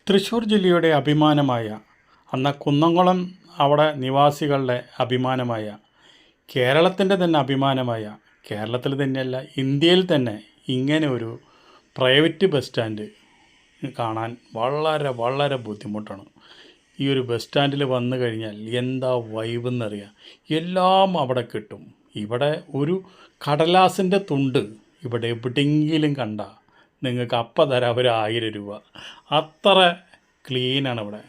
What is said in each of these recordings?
തൃശ്ശൂർ ജില്ലയുടെ അഭിമാനമായ കുന്നംകുളം അവിടെ നിവാസികളുടെ അഭിമാനമായ കേരളത്തിൻ്റെ തന്നെ അഭിമാനമായ കേരളത്തിൽ തന്നെയല്ല ഇന്ത്യയിൽ തന്നെ ഇങ്ങനെ ഒരു പ്രൈവറ്റ് ബസ് സ്റ്റാൻഡ് കാണാൻ വളരെ വളരെ ബുദ്ധിമുട്ടാണ്. ഈ ഒരു ബസ് സ്റ്റാൻഡിൽ വന്നു കഴിഞ്ഞാൽ എന്താ വൈബ് എന്നറിയാം. എല്ലാം അവിടെ കിട്ടും. ഇവിടെ ഒരു കടലാസിൻ്റെ തുണ്ട് ഇവിടെ എവിടെയെങ്കിലും കണ്ട നിങ്ങൾക്ക് അപ്പം തരാം ഒരു 1000 രൂപ. അത്ര ക്ലീനാണ് ഇവിടെ.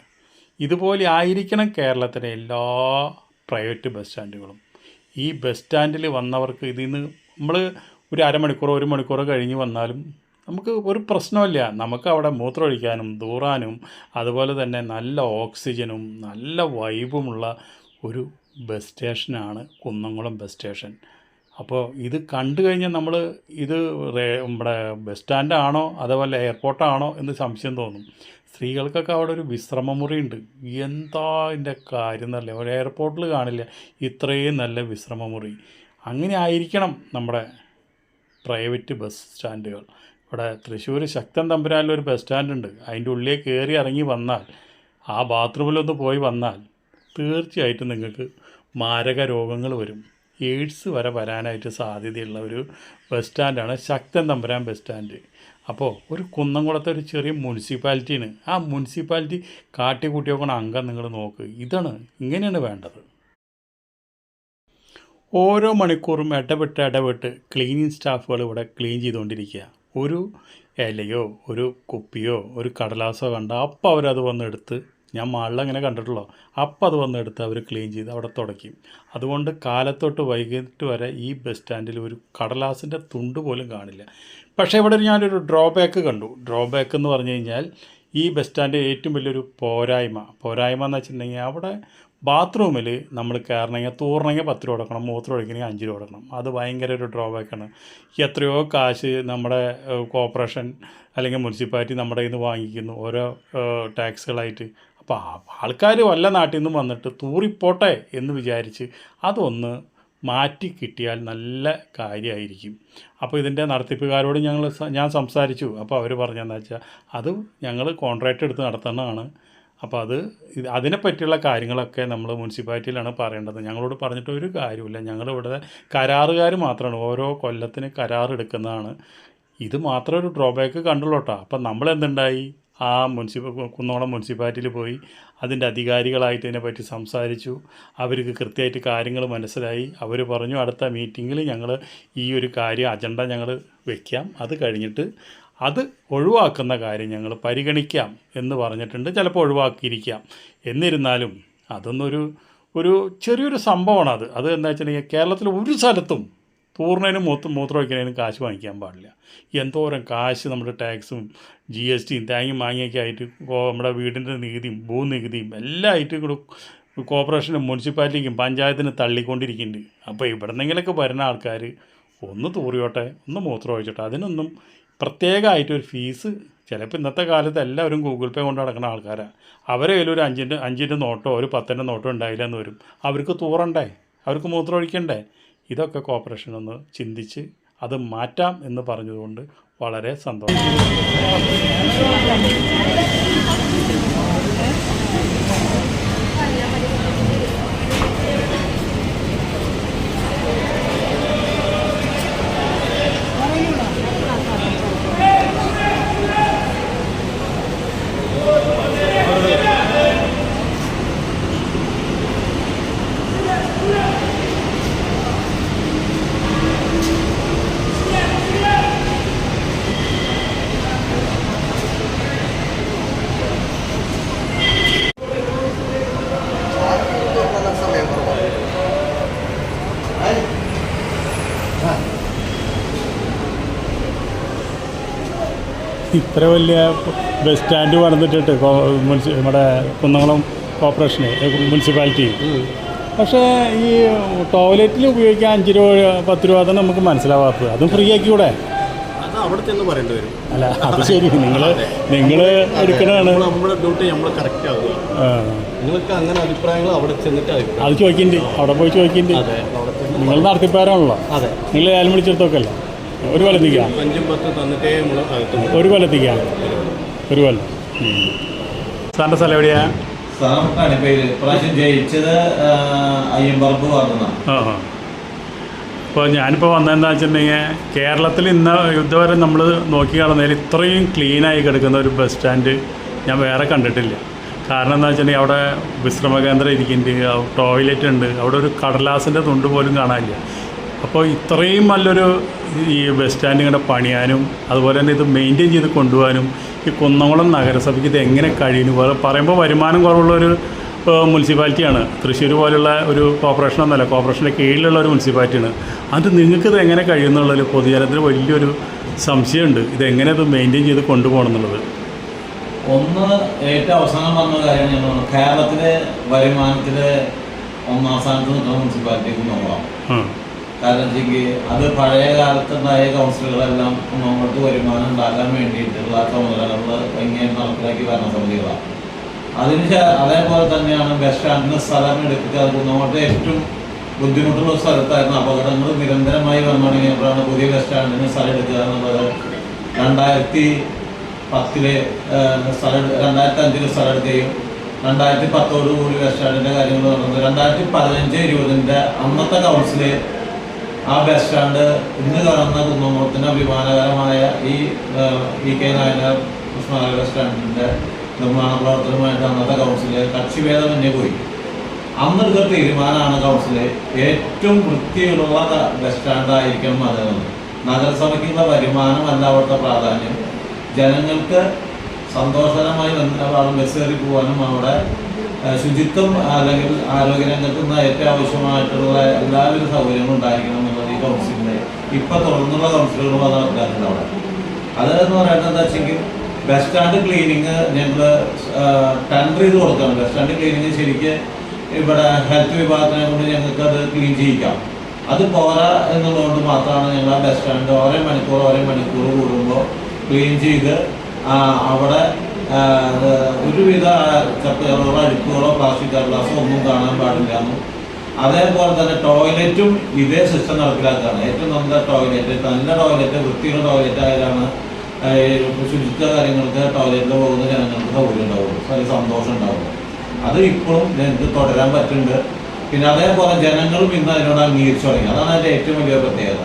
ഇതുപോലെ ആയിരിക്കണം കേരളത്തിലെ എല്ലാ പ്രൈവറ്റ് ബസ് സ്റ്റാൻഡുകളും. ഈ ബസ് സ്റ്റാൻഡിൽ വന്നവർക്ക് ഇതിൽ നിന്ന് നമ്മൾ ഒരു അരമണിക്കൂറോ 1 മണിക്കൂറോ കഴിഞ്ഞ് വന്നാലും നമുക്ക് ഒരു പ്രശ്നമില്ല. നമുക്ക് അവിടെ മൂത്രമൊഴിക്കാനും ദൂറാനും അതുപോലെ തന്നെ നല്ല ഓക്സിജനും നല്ല വൈബുമുള്ള ഒരു ബസ് സ്റ്റേഷനാണ് കുന്നംകുളം ബസ് സ്റ്റേഷൻ. അപ്പോൾ ഇത് കണ്ടു കഴിഞ്ഞാൽ നമ്മൾ ഇത് നമ്മുടെ ബസ് സ്റ്റാൻഡാണോ അതുപോലെ എയർപോർട്ടാണോ എന്ന് സംശയം തോന്നും. സ്ത്രീകൾക്കൊക്കെ അവിടെ ഒരു വിശ്രമമുറി ഉണ്ട്. എന്താ അതിൻ്റെ കാര്യം എന്നറിയില്ല. ഒരു എയർപോർട്ടിൽ കാണില്ല ഇത്രയും നല്ല വിശ്രമമുറി. അങ്ങനെ ആയിരിക്കണം നമ്മുടെ പ്രൈവറ്റ് ബസ് സ്റ്റാൻഡുകൾ. ഇവിടെ തൃശ്ശൂർ ശക്തൻ തമ്പുരാനിലൊരു ബസ് സ്റ്റാൻഡുണ്ട്. അതിൻ്റെ ഉള്ളിൽ കയറി ഇറങ്ങി വന്നാൽ ആ ബാത്റൂമിലൊന്ന് പോയി വന്നാൽ തീർച്ചയായിട്ടും നിങ്ങൾക്ക് മാരക രോഗങ്ങൾ വരും. എയ്ഡ്സ് വരെ വരാനായിട്ട് സാധ്യതയുള്ള ഒരു bus സ്റ്റാൻഡാണ് Sakthan Thampuran bus stand. അപ്പോൾ ഒരു കുന്നംകുളത്തെ ഒരു ചെറിയ മുനിസിപ്പാലിറ്റിയാണ്. ആ മുനിസിപ്പാലിറ്റി കാട്ടിക്കൂട്ടി നോക്കണ അംഗം നിങ്ങൾ നോക്ക്. ഇങ്ങനെയാണ് വേണ്ടത്. ഓരോ മണിക്കൂറും ഇടവിട്ട് ക്ലീനിങ് സ്റ്റാഫുകൾ ഇവിടെ ക്ലീൻ ചെയ്തുകൊണ്ടിരിക്കുക. ഒരു ഇലയോ ഒരു കുപ്പിയോ ഒരു കടലാസോ കണ്ട അപ്പം അവരത് വന്നെടുത്ത്, ഞാൻ മാളിലങ്ങനെ കണ്ടിട്ടുള്ളൂ, അപ്പം അത് വന്നെടുത്ത് അവർ ക്ലീൻ ചെയ്ത് അവിടെ തുടയ്ക്കും. അതുകൊണ്ട് കാലത്തൊട്ട് വൈകിട്ട് വരെ ഈ ബസ് സ്റ്റാൻഡിൽ ഒരു കടലാസിൻ്റെ തുണ്ട് പോലും കാണില്ല. പക്ഷേ ഇവിടെ ഞാനൊരു ഡ്രോബാക്ക് കണ്ടു. ഡ്രോബാക്ക് എന്ന് പറഞ്ഞു കഴിഞ്ഞാൽ ഈ ബസ് സ്റ്റാൻഡിൽ ഏറ്റവും വലിയൊരു പോരായ്മ എന്ന് വെച്ചിട്ടുണ്ടെങ്കിൽ അവിടെ ബാത്റൂമിൽ നമ്മൾ കയറണമെങ്കിൽ തൂറണമെങ്കിൽ 10 രൂപ കൊടുക്കണം, മൂത്രം ഒഴിക്കണമെങ്കിൽ 5 രൂപ കൊടുക്കണം. അത് ഭയങ്കര ഒരു ഡ്രോബാക്കാണ്. എത്രയോ കാശ് നമ്മുടെ കോർപ്പറേഷൻ അല്ലെങ്കിൽ മുനിസിപ്പാലിറ്റി നമ്മുടെ കയ്യിൽ നിന്ന് വാങ്ങിക്കുന്നു ഓരോ ടാക്സുകളായിട്ട്. അപ്പോൾ ആൾക്കാർ വല്ല നാട്ടിൽ നിന്നും വന്നിട്ട് തൂറിപ്പോട്ടെ എന്ന് വിചാരിച്ച് അതൊന്ന് മാറ്റി കിട്ടിയാൽ നല്ല കാര്യമായിരിക്കും. അപ്പോൾ ഇതിൻ്റെ നടത്തിപ്പുകാരോട് ഞാൻ സംസാരിച്ചു. അപ്പോൾ അവർ പറഞ്ഞതെന്ന് വെച്ചാൽ അത് ഞങ്ങൾ കോൺട്രാക്റ്റ് എടുത്ത് നടത്തുന്നതാണ്. അപ്പോൾ അതിനെപ്പറ്റിയുള്ള കാര്യങ്ങളൊക്കെ നമ്മൾ മുനിസിപ്പാലിറ്റിയിലാണ് പറയേണ്ടത്. ഞങ്ങളോട് പറഞ്ഞിട്ട് ഒരു കാര്യമില്ല. ഞങ്ങളിവിടെ കരാറുകാർ മാത്രമാണ്, ഓരോ കൊല്ലത്തിന് കരാറെടുക്കുന്നതാണ്. ഇത് മാത്രം ഒരു ഡ്രോബാക്ക് കണ്ടുള്ളൂ കേട്ടോ. അപ്പം നമ്മളെന്തുണ്ടായി, ആ കുന്നംകുളം മുനിസിപ്പാലിറ്റിയിൽ പോയി അതിൻ്റെ അധികാരികളായിട്ട് ഇതിനെപ്പറ്റി സംസാരിച്ചു. അവർക്ക് കൃത്യമായിട്ട് കാര്യങ്ങൾ മനസ്സിലായി. അവർ പറഞ്ഞു അടുത്ത മീറ്റിങ്ങിൽ ഞങ്ങൾ ഈ ഒരു കാര്യം അജണ്ട ഞങ്ങൾ വയ്ക്കാം, അത് കഴിഞ്ഞിട്ട് അത് ഒഴിവാക്കുന്ന കാര്യം ഞങ്ങൾ പരിഗണിക്കാം എന്ന് പറഞ്ഞിട്ടുണ്ട്. ചിലപ്പോൾ ഒഴിവാക്കിയിരിക്കാം. എന്നിരുന്നാലും അതൊന്നൊരു ചെറിയൊരു സംഭവമാണ്. അത് എന്താ വെച്ചിട്ടുണ്ടെങ്കിൽ കേരളത്തിൽ ഒരു സ്ഥലത്തും പൂർണ്ണനും മൂത്രം വയ്ക്കുന്നതിനും കാശ് വാങ്ങിക്കാൻ പാടില്ല. എന്തോരം കാശ് നമ്മുടെ ടാക്സും GSTയും തേങ്ങയും മാങ്ങിയൊക്കെ ആയിട്ട് നമ്മുടെ വീടിൻ്റെ നികുതിയും ഭൂനികുതിയും എല്ലാം ആയിട്ട് ഇവിടെ കോർപ്പറേഷനും മുനിസിപ്പാലിറ്റിക്കും പഞ്ചായത്തിന് തള്ളിക്കൊണ്ടിരിക്കുന്നുണ്ട്. അപ്പോൾ ഇവിടെ നിന്നെങ്കിലൊക്കെ വരുന്ന ആൾക്കാർ ഒന്ന് തൂറിയോട്ടെ, ഒന്ന് മൂത്രം ഒഴിച്ചോട്ടെ. അതിനൊന്നും പ്രത്യേകമായിട്ടൊരു ഫീസ്. ചിലപ്പോൾ ഇന്നത്തെ കാലത്ത് എല്ലാവരും ഗൂഗിൾ പേ കൊണ്ട് നടക്കുന്ന ആൾക്കാരാണ്. അവരെ കയ്യിൽ ഒരു 5-ൻ്റെ നോട്ടോ ഒരു 10-ൻ്റെ നോട്ടോ ഉണ്ടായില്ല എന്ന് വരും. അവർക്ക് തൂറണ്ടേ, അവർക്ക് മൂത്രം ഒഴിക്കണ്ടേ? ഇതൊക്കെ കോർപ്പറേഷൻ ഒന്ന് ചിന്തിച്ച് അത് മാറ്റാം എന്ന് പറഞ്ഞതുകൊണ്ട് വളരെ സന്തോഷം. ഇത്ര വലിയ ബസ് സ്റ്റാൻഡ് പണിതിട്ടിട്ട് നമ്മുടെ കുന്നംകുളം കോർപ്പറേഷന് മുനിസിപ്പാലിറ്റി. പക്ഷേ ഈ ടോയ്ലറ്റിൽ ഉപയോഗിക്കാൻ 5 രൂപ 10 രൂപ അതാണ് നമുക്ക് മനസ്സിലാവാത്തത്. അതും ഫ്രീ ആക്കിക്കൂടെ? അവിടെ ചെന്ന് പറയേണ്ടി വരും. അല്ല അത് ശരി, നിങ്ങൾ എടുക്കണതാണ്. നമ്മുടെ ഡ്യൂട്ടി നമ്മൾ കറക്റ്റ് ആവുക. നിങ്ങൾക്ക് അങ്ങനെ അഭിപ്രായങ്ങൾ അവിടെ ചെന്നിട്ട് അത് ചോദിക്കുന്നുണ്ട്, അവിടെ പോയി ചോദിക്കുന്നുണ്ട്. അതെ, അവിടെ നിങ്ങൾ നടത്തിപ്പാരാണല്ലോ. അതെ, നിങ്ങൾ ലേലം വിളിച്ചെടുത്തൊക്കെ അല്ല. ഒരു കൊല്ലം എത്തിക്കാം, 5-10 തന്നിട്ടേ നമ്മൾ അകത്തുള്ളൂ. ഒരു കൊല്ലം എത്തിക്കാം, ഒരു കൊല്ലം. സാറിൻ്റെ സ്ഥലം എവിടെയാ? സ്ഥലം കണിപ്പയിൽ. ഇപ്രാവശ്യം ജയിച്ചത് അയ്യമ്പറമ്പ് പറഞ്ഞതാണ്. ആ. ഇപ്പോൾ ഞാനിപ്പോൾ വന്നതെന്താ വെച്ചിട്ടുണ്ടെങ്കിൽ കേരളത്തിൽ ഇന്ന് ഇതുവരെ നമ്മൾ നോക്കി കാണുന്നതിൽ ഇത്രയും ക്ലീനായി കിടക്കുന്ന ഒരു ബസ് സ്റ്റാൻഡ് ഞാൻ വേറെ കണ്ടിട്ടില്ല. കാരണം എന്താ വെച്ചിട്ടുണ്ടെങ്കിൽ അവിടെ വിശ്രമ കേന്ദ്രം ഇരിക്കുന്നുണ്ട്, ടോയ്ലറ്റ് ഉണ്ട്, അവിടെ ഒരു കടലാസിൻ്റെ തുണ്ട് പോലും കാണാനില്ല. അപ്പോൾ ഇത്രയും നല്ലൊരു ഈ ബസ് സ്റ്റാൻഡ് ഇങ്ങനെ പണിയാനും അതുപോലെ തന്നെ ഇത് മെയിൻറ്റെയിൻ ചെയ്ത് കൊണ്ടുപോകാനും ഈ കുന്നംകുളം നഗരസഭയ്ക്ക് ഇത് എങ്ങനെ കഴിയുന്നു പറയുമ്പോൾ വരുമാനം കുറവുള്ളൊരു മുനിസിപ്പാലിറ്റിയാണ്. തൃശ്ശൂർ പോലുള്ള ഒരു കോർപ്പറേഷനൊന്നുമല്ല, കോർപ്പറേഷൻ്റെ കീഴിലുള്ള ഒരു മുനിസിപ്പാലിറ്റിയാണ്. അത് നിങ്ങൾക്കിത് എങ്ങനെ കഴിയുന്നുള്ളൊരു പൊതുജനത്തിന് വലിയൊരു സംശയമുണ്ട്, ഇതെങ്ങനെ ഇത് മെയിൻറ്റെയിൻ ചെയ്ത് കൊണ്ടുപോകണം എന്നുള്ളത്. ഒന്ന് ഏറ്റവും അവസാനം പറഞ്ഞ കാര്യമാണ് ഞാൻ പറഞ്ഞത്, കേരളത്തിലെ വരുമാനത്തിൽ ഒന്നാം സ്ഥാനത്ത് നിൽക്കുന്ന മുനിസിപ്പാലിറ്റിക്ക് നോക്കാം. കാരണം വെച്ചെങ്കിൽ അത് പഴയ കാലത്തുണ്ടായ കൗൺസിലുകളെല്ലാം നമ്മൾക്ക് വരുമാനം ഉണ്ടാക്കാൻ വേണ്ടിയിട്ടുള്ള ചുമതലകൾ എങ്ങനെ നടപ്പിലാക്കി ഭരണസമിതികളാണ്. അതേപോലെ തന്നെയാണ് ബസ് സ്റ്റാൻഡിന് സ്ഥലം എടുക്കുക. നമ്മുടെ ഏറ്റവും ബുദ്ധിമുട്ടുള്ള സ്ഥലത്തായിരുന്നു അപകടങ്ങൾ നിരന്തരമായി വന്നു തുടങ്ങിയപ്പോഴാണ് പുതിയ ബസ് സ്റ്റാൻഡിന് സ്ഥലം എടുക്കുക എന്നുള്ളത്. 2010 2005 സ്ഥലം എടുക്കുകയും 2010 കൂടി ബസ് സ്റ്റാൻഡിൻ്റെ കാര്യങ്ങൾ നടന്നത്. 2015-20 അന്നത്തെ കൗൺസില് ആ ബസ് സ്റ്റാൻഡ് ഇന്ന് കാണുന്ന കുന്നംകുളത്തിന് അഭിമാനകരമായ ഈ കെ നായനാർ സ്മാരക ബസ് സ്റ്റാൻഡിൻ്റെ നിർമ്മാണ പ്രവർത്തനമായിട്ട് അന്നത്തെ കൗൺസില് കക്ഷിഭേദമന്യേ പോയി. അന്നെടുത്ത തീരുമാനമാണ് കൗൺസില് ഏറ്റവും വൃത്തിയുള്ള ബസ് സ്റ്റാൻഡായിരിക്കണം അതെന്ന്. നഗരസഭയ്ക്കുള്ള വരുമാനമല്ല അവിടുത്തെ പ്രാധാന്യം, ജനങ്ങൾക്ക് സന്തോഷകരമായി ബസ് കയറി പോകാനും അവിടെ ശുചിത്വം അല്ലെങ്കിൽ ആരോഗ്യരംഗത്ത് നിന്ന് ഏറ്റവും ആവശ്യമായിട്ടുള്ള എല്ലാവിധ സൗകര്യങ്ങളും ഉണ്ടായിരിക്കണം എന്നുള്ളത് ഈ കൗൺസിലിൻ്റെ ഇപ്പം തുടർന്നുള്ള കൗൺസിലുകൾ വന്ന ആൾക്കാരുണ്ട് അവിടെ. അതെന്ന് പറയുന്നത് എന്താ വെച്ചെങ്കിൽ ബസ് സ്റ്റാൻഡ് ക്ലീനിങ് ഞങ്ങൾ ടെൻഡർ ചെയ്ത് കൊടുക്കണം. ബസ് സ്റ്റാൻഡ് ക്ലീനിങ് ശരിക്ക് ഇവിടെ ഹെൽത്ത് വിഭാഗത്തിനെ കൊണ്ട് ഞങ്ങൾക്ക് അത് ക്ലീൻ ചെയ്യിക്കാം. അത് പോരാ എന്നുള്ളതുകൊണ്ട് മാത്രമാണ് ഞങ്ങൾ ആ ബസ് സ്റ്റാൻഡ് ഓരോ മണിക്കൂർ കൂടുമ്പോൾ ക്ലീൻ ചെയ്ത് അവിടെ ഒരുവിധ ചപ്പുകളോ അഴുക്കുകളോ പ്ലാസ്റ്റിക് കടലാസോ ഒന്നും കാണാൻ പാടില്ല എന്നും. അതേപോലെ തന്നെ ടോയ്ലറ്റും ഇതേ സിസ്റ്റം നടപ്പിലാക്കുകയാണ്. ഏറ്റവും നല്ല ടോയ്ലറ്റ് വൃത്തിയുള്ള ടോയ്ലറ്റ് ആയാലാണ് ശുചിത്വ കാര്യങ്ങൾക്ക് ടോയ്ലറ്റിൽ പോകുന്ന ജനങ്ങൾക്ക് സൗകര്യം ഉണ്ടാവുള്ളൂ, വലിയ സന്തോഷം ഉണ്ടാവുള്ളൂ. അത് ഇപ്പോഴും ഞങ്ങൾക്ക് തുടരാൻ പറ്റുന്നുണ്ട്. പിന്നെ അതേപോലെ ജനങ്ങളും ഇന്ന് അതിനോട് അംഗീകരിച്ചു തുടങ്ങി. അതാണ് അതിൻ്റെ ഏറ്റവും വലിയ പ്രത്യേകത.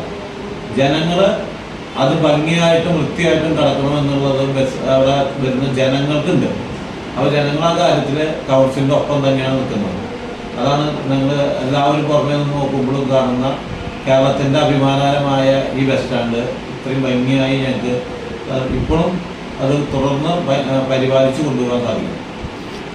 ജനങ്ങൾ അത് ഭംഗിയായിട്ടും വൃത്തിയായിട്ടും കിടക്കണമെന്നുള്ളത് അവിടെ വരുന്ന ജനങ്ങൾക്കുണ്ട്. അപ്പോൾ ജനങ്ങൾ ആ കാര്യത്തിൽ കൗൺസിലിൻ്റെ ഒപ്പം തന്നെയാണ് നിൽക്കുന്നത്. അതാണ് നിങ്ങൾ എല്ലാവരും പുറമേ നിന്ന് നോക്കുമ്പോഴും കാണുന്ന കേരളത്തിൻ്റെ അഭിമാനകരമായ ഈ ബസ് സ്റ്റാൻഡ് ഇത്രയും ഭംഗിയായി ഞങ്ങൾക്ക് ഇപ്പോഴും അത് തുടർന്ന് പരിപാലിച്ച് കൊണ്ടുപോകാൻ സാധിക്കും.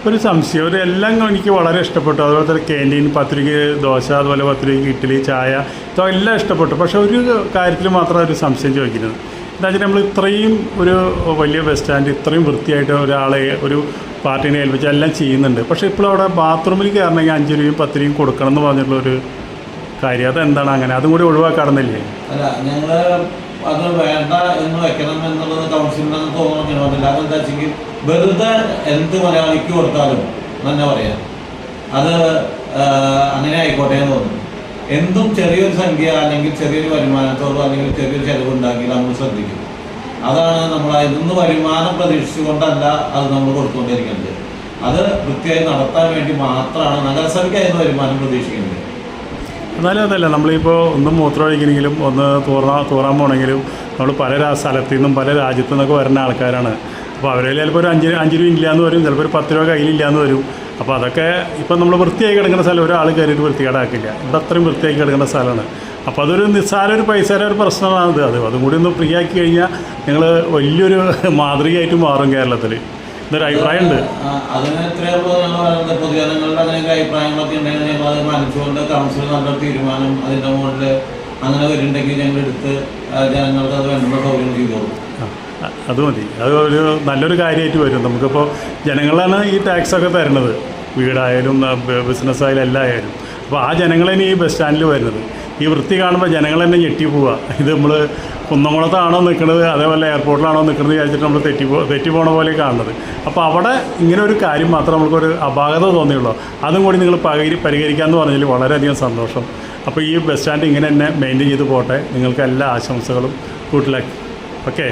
ഒരു സംശയം, ഒരു എല്ലാം എനിക്ക് വളരെ ഇഷ്ടപ്പെട്ടു. അതുപോലെ തന്നെ ക്യാൻറ്റീൻ 10 രൂപയ്ക്ക് ദോശ, അതുപോലെ 10 രൂപയ്ക്ക് ഇഡ്ഡലി, ചായ, ഇതെല്ലാം ഇഷ്ടപ്പെട്ടു. പക്ഷേ ഒരു കാര്യത്തിൽ മാത്രം ഒരു സംശയം ചോദിക്കുന്നത് എന്താ വെച്ചാൽ നമ്മൾ ഇത്രയും ഒരു വലിയ ബസ് സ്റ്റാൻഡ് ഇത്രയും വൃത്തിയായിട്ട് ഒരാളെ ഒരു പാർട്ടീനെ ഏൽപ്പിച്ച് എല്ലാം ചെയ്യുന്നുണ്ട്. പക്ഷേ ഇപ്പോൾ അവിടെ ബാത്റൂമിൽ കയറണമെങ്കിൽ 5 രൂപയും 10 രൂപയും കൊടുക്കണം എന്ന് പറഞ്ഞിട്ടുള്ളൊരു കാര്യം, അതെന്താണ് അങ്ങനെ? അതും കൂടി ഒഴിവാക്കാറുന്നില്ലേ? അല്ല, ഞങ്ങൾ അത് വേണ്ട എന്ന് വെക്കണം എന്നുള്ളത് കൗൺസിലിന് തോന്നണമെന്നില്ല. അതെന്താ വെച്ചെങ്കിൽ വെറുതെ എന്ത് മലയാളിക്ക് കൊടുത്താലും തന്നെ പറയാം അത് അങ്ങനെ ആയിക്കോട്ടെ എന്ന് തോന്നുന്നു. എന്തും ചെറിയൊരു സംഖ്യ അല്ലെങ്കിൽ ചെറിയൊരു വരുമാനത്തോടോ അല്ലെങ്കിൽ ചെറിയൊരു ചെലവുണ്ടാക്കി നമ്മൾ ശ്രദ്ധിക്കും. അതാണ് നമ്മൾ അതിൽ വരുമാനം പ്രതീക്ഷിച്ചുകൊണ്ടല്ല അത് നമ്മൾ കൊടുത്തുകൊണ്ടിരിക്കുന്നത്. അത് വൃത്തിയായി നടത്താൻ വേണ്ടി മാത്രമാണ് നഗരസഭയ്ക്ക് അതിന് വരുമാനം പ്രതീക്ഷിക്കുന്നത്. എന്നാലും അതല്ല, നമ്മളിപ്പോൾ ഒന്ന് മൂത്രം ഒഴിക്കണമെങ്കിലും ഒന്ന് തൂറാൻ പോകണമെങ്കിലും നമ്മൾ പല സ്ഥലത്തു നിന്നും പല രാജ്യത്തു നിന്നൊക്കെ വരുന്ന ആൾക്കാരാണ്. അപ്പോൾ അവരിൽ ചിലപ്പോൾ ഒരു 5 രൂപ ഇല്ലയെന്ന് വരും, ചിലപ്പോൾ ഒരു 10 രൂപ കയ്യിലില്ലയെന്ന് വരും. അപ്പോൾ അതൊക്കെ ഇപ്പം നമ്മൾ വൃത്തിയായി കിടക്കുന്ന സ്ഥലം ഒരാൾ കയറിയിട്ട് വൃത്തികേടാക്കില്ല. ഇവിടെ അത്രയും വൃത്തിയാക്കി കിടക്കുന്ന സ്ഥലമാണ്. അപ്പോൾ അതൊരു നിസ്സാര ഒരു പൈസയുടെ ഒരു പ്രശ്നമാണത്. അതും കൂടി ഒന്ന് ഫ്രീ ആക്കി കഴിഞ്ഞാൽ നിങ്ങൾ വലിയൊരു മാതൃകയായിട്ട് മാറും കേരളത്തിൽ. ഇതൊരു അഭിപ്രായമുണ്ട്. അതിന് എത്രയുള്ളൂ ഞങ്ങൾ പറയുന്നത്. പൊതുജനങ്ങളുടെ അങ്ങനെയൊക്കെ അഭിപ്രായങ്ങളൊക്കെ ഉണ്ടെങ്കിൽ ഞങ്ങൾ അത് മാനിച്ചുകൊണ്ട് കൗൺസിൽ നല്ല തീരുമാനം അതിൻ്റെ മുകളിൽ അങ്ങനെ വരുന്നുണ്ടെങ്കിൽ ഞങ്ങൾ എടുത്ത് ജനങ്ങൾക്ക് അത് വേണ്ട സൗകര്യം ചെയ്തോളൂ. അത് മതി. അത് ഒരു നല്ലൊരു കാര്യമായിട്ട് വരും. നമുക്കിപ്പോൾ ജനങ്ങളാണ് ഈ ടാക്സൊക്കെ തരുന്നത്, വീടായാലും ബിസിനസ്സായാലും എല്ലാം ആയാലും. അപ്പോൾ ആ ജനങ്ങളെന്നെ ഈ ബസ് സ്റ്റാൻഡിൽ വരുന്നത്. ഈ വൃത്തി കാണുമ്പോൾ ജനങ്ങൾ തന്നെ ഞെട്ടി പോവുക. ഇത് നമ്മൾ കുന്നംകുളത്താണോ നിൽക്കുന്നത് അതേപോലെ എയർപോർട്ടിലാണോ നിൽക്കുന്നത് വിചാരിച്ചിട്ട് നമ്മൾ തെറ്റി പോണ പോലെ കാണുന്നത്. അപ്പോൾ അവിടെ ഇങ്ങനെ ഒരു കാര്യം മാത്രം നമുക്കൊരു അപാകത തോന്നിയുള്ളൂ. അതും കൂടി നിങ്ങൾ പരിഹരിക്കാമെന്ന് പറഞ്ഞാൽ വളരെയധികം സന്തോഷം. അപ്പോൾ ഈ ബസ് സ്റ്റാൻഡ് ഇങ്ങനെ തന്നെ മെയിൻറ്റെയിൻ ചെയ്ത് പോട്ടെ. നിങ്ങൾക്ക് എല്ലാ ആശംസകളും. Good luck. ഓക്കെ.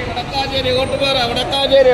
വടക്കാഞ്ചേരി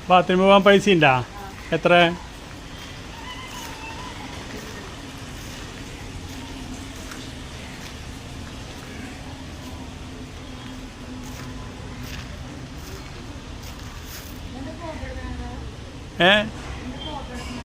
ബാത്റൂമിൽ പോകാൻ പൈസ ഉണ്ടോ? എത്ര? ഏ